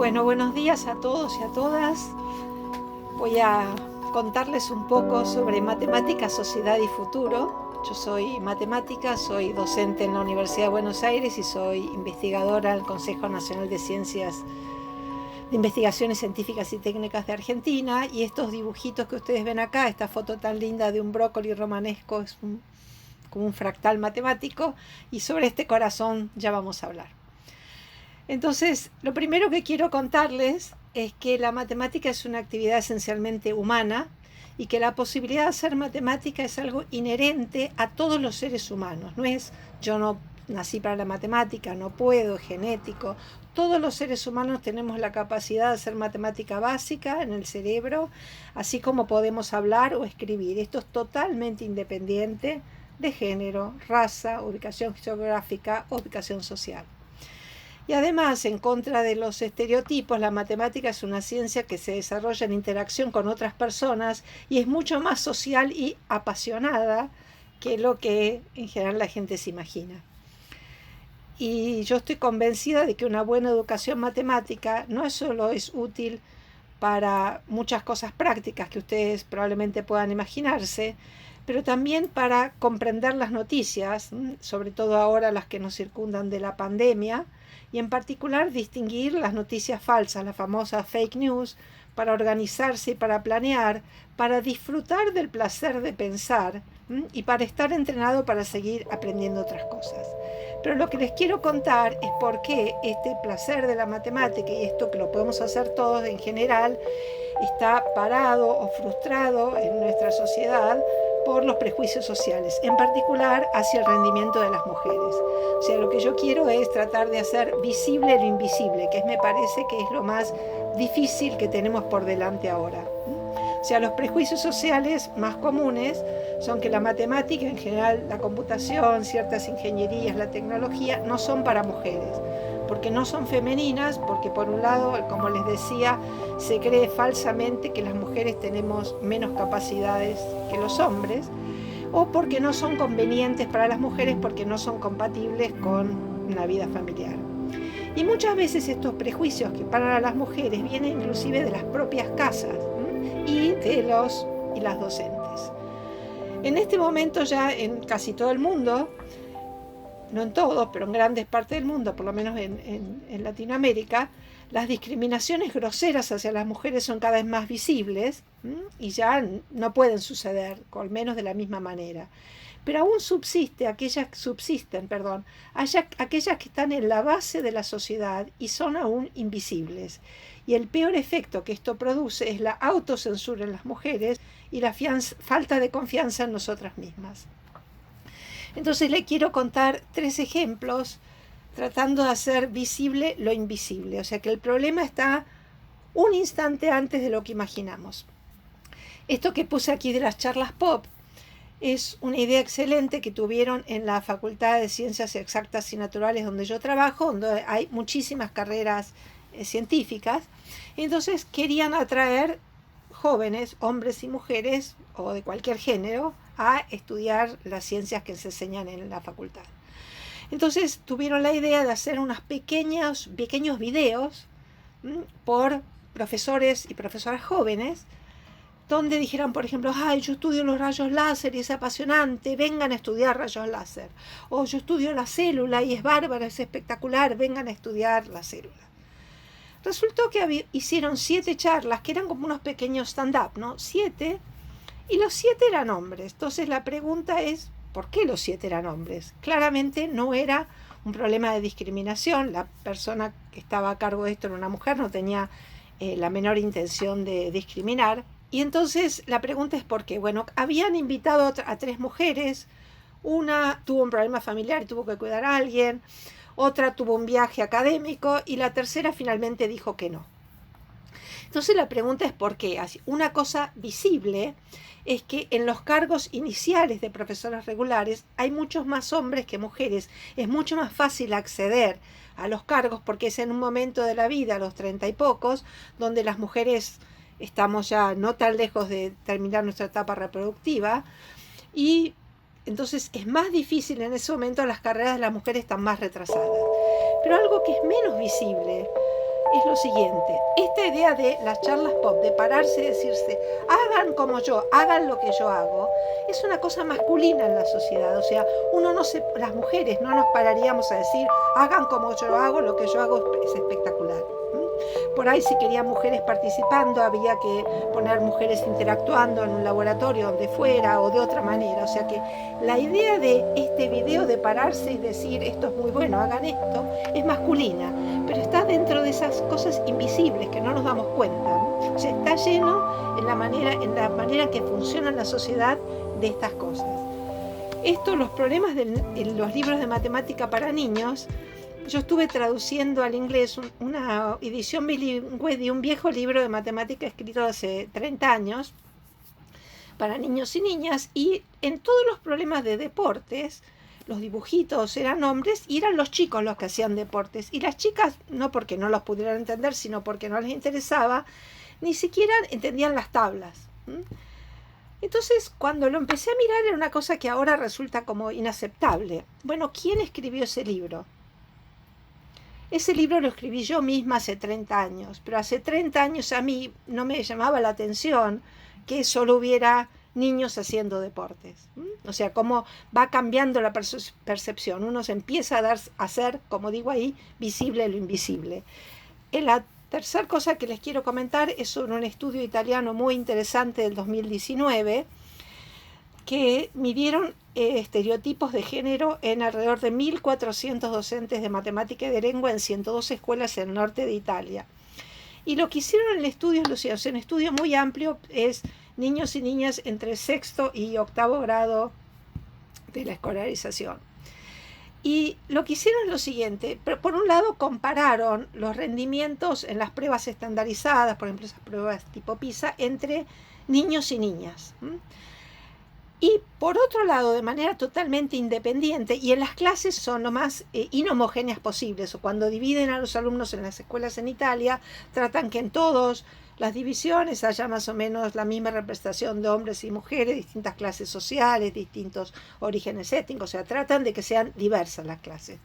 Bueno, buenos días a todos y a todas. Voy a contarles un poco sobre matemática, sociedad y futuro. Yo soy matemática, soy docente en la Universidad de Buenos Aires y soy investigadora del Consejo Nacional de Ciencias de Investigaciones Científicas y Técnicas de Argentina. Y estos dibujitos que ustedes ven acá, esta foto tan linda de un brócoli romanesco, es como un fractal matemático, y sobre este corazón ya vamos a hablar. Entonces, lo primero que quiero contarles es que la matemática es una actividad esencialmente humana y que la posibilidad de hacer matemática es algo inherente a todos los seres humanos. No es yo no nací para la matemática, no puedo, es genético. Todos los seres humanos tenemos la capacidad de hacer matemática básica en el cerebro, así como podemos hablar o escribir. Esto es totalmente independiente de género, raza, ubicación geográfica, ubicación social. Y además, en contra de los estereotipos, la matemática es una ciencia que se desarrolla en interacción con otras personas y es mucho más social y apasionada que lo que en general la gente se imagina. Y yo estoy convencida de que una buena educación matemática no solo es útil para muchas cosas prácticas que ustedes probablemente puedan imaginarse, pero también para comprender las noticias, sobre todo ahora las que nos circundan de la pandemia, y en particular distinguir las noticias falsas, las famosas fake news, para organizarse y para planear, para disfrutar del placer de pensar y para estar entrenado para seguir aprendiendo otras cosas. Pero lo que les quiero contar es por qué este placer de la matemática y esto que lo podemos hacer todos en general está parado o frustrado en nuestra sociedad por los prejuicios sociales, en particular hacia el rendimiento de las mujeres. O sea, lo que yo quiero es tratar de hacer visible lo invisible, que me parece que es lo más difícil que tenemos por delante ahora. O sea, los prejuicios sociales más comunes son que la matemática, en general la computación, ciertas ingenierías, la tecnología, no son para mujeres, porque no son femeninas, porque por un lado, como les decía, se cree falsamente que las mujeres tenemos menos capacidades que los hombres, o porque no son convenientes para las mujeres porque no son compatibles con una vida familiar. Y muchas veces estos prejuicios que para las mujeres vienen inclusive de las propias casas y de las docentes. En este momento ya en casi todo el mundo, no en todo, pero en grandes partes del mundo, por lo menos en Latinoamérica, las discriminaciones groseras hacia las mujeres son cada vez más visibles y ya no pueden suceder, al menos de la misma manera. Pero aún subsisten aquellas que están en la base de la sociedad y son aún invisibles. Y el peor efecto que esto produce es la autocensura en las mujeres y la falta de confianza en nosotras mismas. Entonces le quiero contar 3 ejemplos tratando de hacer visible lo invisible. O sea que el problema está un instante antes de lo que imaginamos. Esto que puse aquí de las charlas pop es una idea excelente que tuvieron en la Facultad de Ciencias Exactas y Naturales donde yo trabajo, donde hay muchísimas carreras científicas. Entonces querían atraer jóvenes, hombres y mujeres, o de cualquier género, a estudiar las ciencias que se enseñan en la facultad. Entonces tuvieron la idea de hacer unos pequeños videos por profesores y profesoras jóvenes, donde dijeran, por ejemplo, yo estudio los rayos láser y es apasionante, vengan a estudiar rayos láser. O yo estudio la célula y es bárbaro, es espectacular, vengan a estudiar la célula. Resultó que hicieron 7 charlas, que eran como unos pequeños stand-up, ¿no? 7, y los 7 eran hombres. Entonces la pregunta es, ¿por qué los 7 eran hombres? Claramente no era un problema de discriminación, la persona que estaba a cargo de esto era una mujer, no tenía la menor intención de discriminar. Y entonces la pregunta es ¿por qué? Bueno, habían invitado a 3 mujeres, una tuvo un problema familiar y tuvo que cuidar a alguien, otra tuvo un viaje académico y la tercera finalmente dijo que no. Entonces la pregunta es ¿por qué? Una cosa visible es que en los cargos iniciales de profesores regulares hay muchos más hombres que mujeres. Es mucho más fácil acceder a los cargos porque es en un momento de la vida, a los 30 y pocos, donde las mujeres estamos ya no tan lejos de terminar nuestra etapa reproductiva y entonces es más difícil en ese momento, las carreras de las mujeres están más retrasadas. Pero algo que es menos visible es lo siguiente. Esta idea de las charlas pop, de pararse y decirse, hagan como yo, hagan lo que yo hago, es una cosa masculina en la sociedad. O sea, las mujeres no nos pararíamos a decir, hagan como yo hago, lo que yo hago es espectacular. Por ahí, si querían mujeres participando, había que poner mujeres interactuando en un laboratorio donde fuera o de otra manera. O sea que la idea de este video de pararse y decir esto es muy bueno, hagan esto, es masculina, pero está dentro de esas cosas invisibles que no nos damos cuenta. O sea, está lleno en la manera en que funciona la sociedad de estas cosas. Los problemas de los libros de matemática para niños. Yo estuve traduciendo al inglés una edición bilingüe de un viejo libro de matemática escrito hace 30 años para niños y niñas, y en todos los problemas de deportes, los dibujitos eran hombres y eran los chicos los que hacían deportes, y las chicas, no porque no los pudieran entender, sino porque no les interesaba, ni siquiera entendían las tablas. Entonces, cuando lo empecé a mirar, era una cosa que ahora resulta como inaceptable. Bueno, ¿quién escribió ese libro? Ese libro lo escribí yo misma hace 30 años, pero hace 30 años a mí no me llamaba la atención que solo hubiera niños haciendo deportes. O sea, cómo va cambiando la percepción. Uno se empieza a hacer, como digo ahí, visible lo invisible. La tercera cosa que les quiero comentar es sobre un estudio italiano muy interesante del 2019, que midieron estereotipos de género en alrededor de 1.400 docentes de matemática y de lengua en 102 escuelas en el norte de Italia. Y lo que hicieron en el estudio es un estudio muy amplio, es niños y niñas entre sexto y octavo grado de la escolarización. Y lo que hicieron es lo siguiente. Por un lado, compararon los rendimientos en las pruebas estandarizadas, por ejemplo, esas pruebas tipo PISA, entre niños y niñas. Y por otro lado, de manera totalmente independiente, y en las clases son lo más inhomogéneas posibles, o cuando dividen a los alumnos en las escuelas en Italia, tratan que en todas las divisiones haya más o menos la misma representación de hombres y mujeres, distintas clases sociales, distintos orígenes étnicos, o sea, tratan de que sean diversas las clases.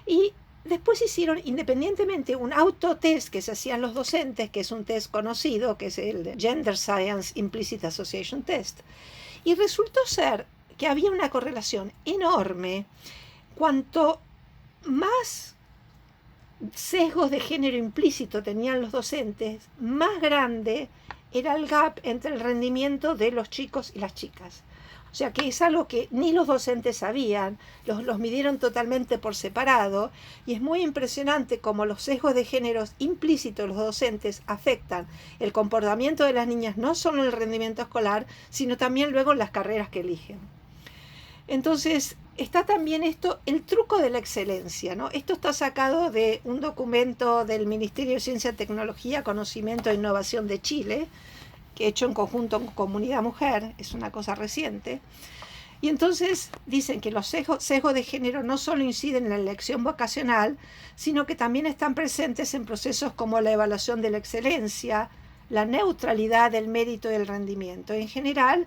Y después hicieron independientemente un autotest que se hacían los docentes, que es un test conocido, que es el Gender Science Implicit Association Test. Y resultó ser que había una correlación enorme. Cuanto más sesgos de género implícito tenían los docentes, más grande era el gap entre el rendimiento de los chicos y las chicas. O sea que es algo que ni los docentes sabían, los midieron totalmente por separado, y es muy impresionante cómo los sesgos de género implícitos de los docentes afectan el comportamiento de las niñas, no solo en el rendimiento escolar, sino también luego en las carreras que eligen. Entonces, está también el truco de la excelencia, ¿no? Esto está sacado de un documento del Ministerio de Ciencia, Tecnología, Conocimiento e Innovación de Chile, hecho en conjunto con Comunidad Mujer, es una cosa reciente. Y entonces dicen que los sesgos de género no solo inciden en la elección vocacional, sino que también están presentes en procesos como la evaluación de la excelencia, la neutralidad del mérito y el rendimiento. En general,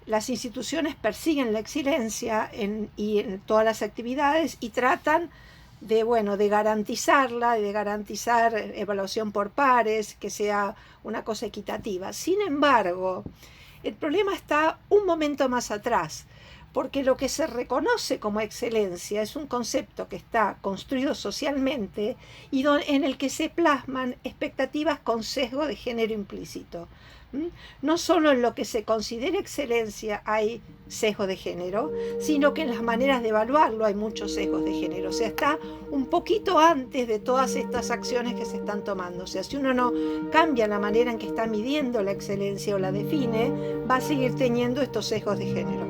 las instituciones persiguen la excelencia en todas las actividades y tratan de garantizarla, de garantizar evaluación por pares, que sea una cosa equitativa. Sin embargo, el problema está un momento más atrás, porque lo que se reconoce como excelencia es un concepto que está construido socialmente y en el que se plasman expectativas con sesgo de género implícito. No solo en lo que se considera excelencia hay sesgo de género, sino que en las maneras de evaluarlo hay muchos sesgos de género. O sea, está un poquito antes de todas estas acciones que se están tomando. O sea, si uno no cambia la manera en que está midiendo la excelencia o la define, va a seguir teniendo estos sesgos de género.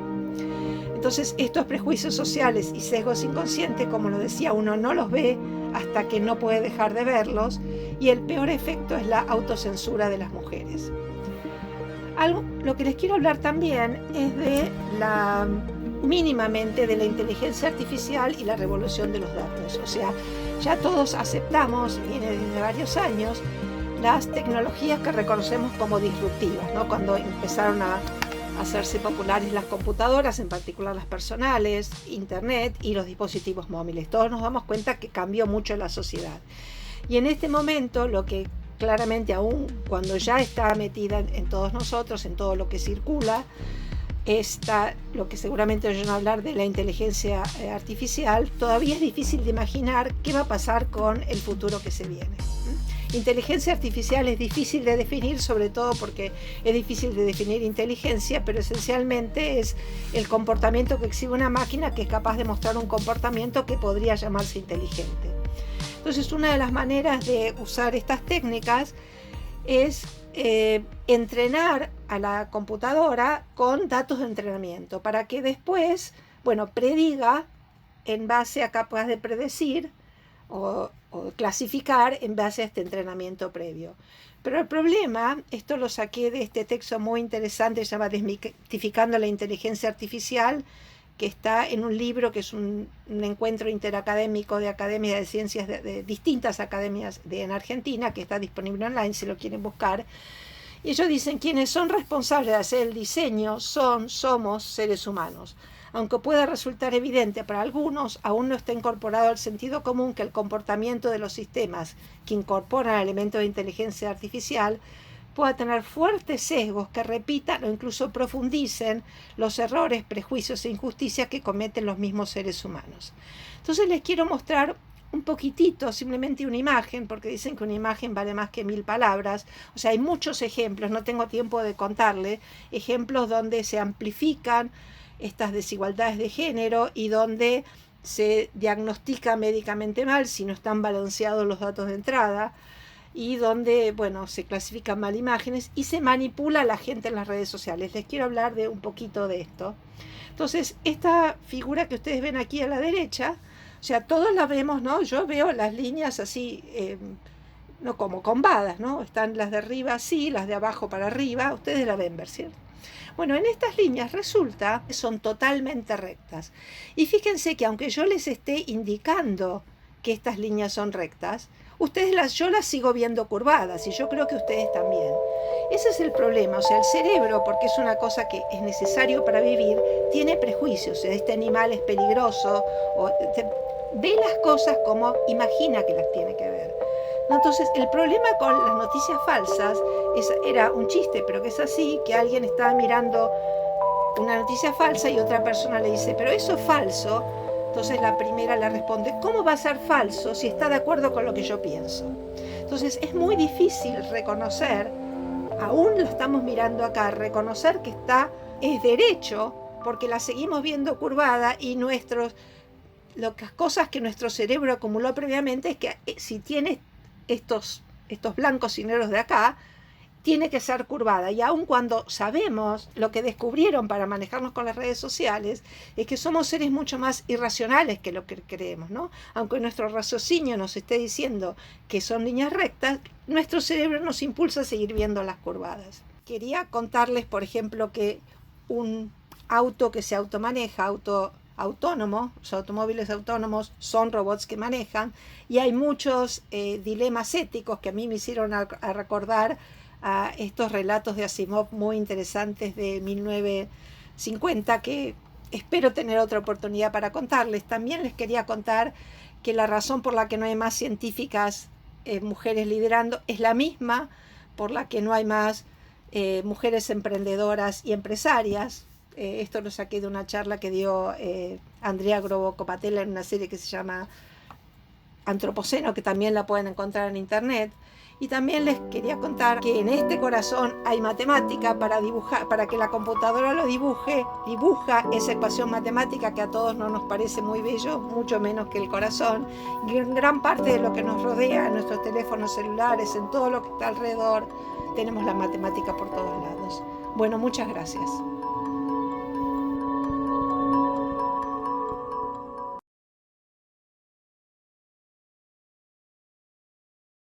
Entonces, estos prejuicios sociales y sesgos inconscientes, como lo decía, uno no los ve hasta que no puede dejar de verlos, y el peor efecto es la autocensura de las mujeres. Lo que les quiero hablar también es de mínimamente de la inteligencia artificial y la revolución de los datos. O sea, ya todos aceptamos, viene desde varios años, las tecnologías que reconocemos como disruptivas, ¿no? Cuando empezaron a hacerse populares las computadoras, en particular las personales, Internet y los dispositivos móviles. Todos nos damos cuenta que cambió mucho la sociedad. Y en este momento lo que claramente aún cuando ya está metida en todos nosotros, en todo lo que circula, está lo que seguramente oyen hablar de la inteligencia artificial, todavía es difícil de imaginar qué va a pasar con el futuro que se viene. Inteligencia artificial es difícil de definir, sobre todo porque es difícil de definir inteligencia, pero esencialmente es el comportamiento que exhibe una máquina que es capaz de mostrar un comportamiento que podría llamarse inteligente. Entonces, una de las maneras de usar estas técnicas es entrenar a la computadora con datos de entrenamiento para que después, prediga en base a capaz de predecir o clasificar en base a este entrenamiento previo. Pero el problema, esto lo saqué de este texto muy interesante, se llama Desmitificando la inteligencia artificial, que está en un libro que es un encuentro interacadémico de academias de ciencias de distintas academias en Argentina, que está disponible online si lo quieren buscar. Y ellos dicen, quienes son responsables de hacer el diseño somos seres humanos. Aunque pueda resultar evidente para algunos, aún no está incorporado al sentido común que el comportamiento de los sistemas que incorporan elementos de inteligencia artificial pueda tener fuertes sesgos que repitan o incluso profundicen los errores, prejuicios e injusticias que cometen los mismos seres humanos. Entonces les quiero mostrar un poquitito, simplemente una imagen, porque dicen que una imagen vale más que 1000 palabras. O sea, hay muchos ejemplos, no tengo tiempo de contarle, ejemplos donde se amplifican estas desigualdades de género y donde se diagnostica médicamente mal si no están balanceados los datos de entrada, y donde, se clasifican mal imágenes y se manipula a la gente en las redes sociales. Les quiero hablar de un poquito de esto. Entonces, esta figura que ustedes ven aquí a la derecha, o sea, todos la vemos, ¿no? Yo veo las líneas así, no como combadas, ¿no? Están las de arriba así, las de abajo para arriba, ustedes la ven, ¿cierto? Bueno, en estas líneas resulta que son totalmente rectas. Y fíjense que aunque yo les esté indicando que estas líneas son rectas, yo las sigo viendo curvadas y yo creo que ustedes también. Ese es el problema, o sea, el cerebro, porque es una cosa que es necesario para vivir, tiene prejuicios, o sea, este animal es peligroso, ve las cosas como imagina que las tiene que ver. Entonces, el problema con las noticias falsas era un chiste, pero que es así, que alguien estaba mirando una noticia falsa y otra persona le dice, pero eso es falso. Entonces la primera le responde, ¿cómo va a ser falso si está de acuerdo con lo que yo pienso? Entonces es muy difícil reconocer, aún lo estamos mirando acá, reconocer que es derecho, porque la seguimos viendo curvada y las cosas que nuestro cerebro acumuló previamente es que si tiene estos blancos y negros de acá, tiene que ser curvada. Y aun cuando sabemos lo que descubrieron para manejarnos con las redes sociales, es que somos seres mucho más irracionales que lo que creemos, ¿no? Aunque nuestro raciocinio nos esté diciendo que son líneas rectas, nuestro cerebro nos impulsa a seguir viendo las curvadas. Quería contarles, por ejemplo, que un auto que se automaneja, autónomo, los automóviles autónomos son robots que manejan, y hay muchos dilemas éticos que a mí me hicieron a recordar a estos relatos de Asimov muy interesantes de 1950 que espero tener otra oportunidad para contarles. También les quería contar que la razón por la que no hay más científicas mujeres liderando es la misma por la que no hay más mujeres emprendedoras y empresarias. Esto lo saqué de una charla que dio Andrea Grobo-Copatella en una serie que se llama Antropoceno, que también la pueden encontrar en internet. Y también les quería contar que en este corazón hay matemática para dibujar, para que la computadora lo dibuja esa ecuación matemática que a todos no nos parece muy bello, mucho menos que el corazón. Y en gran parte de lo que nos rodea, en nuestros teléfonos celulares, en todo lo que está alrededor, tenemos la matemática por todos lados. Bueno, muchas gracias.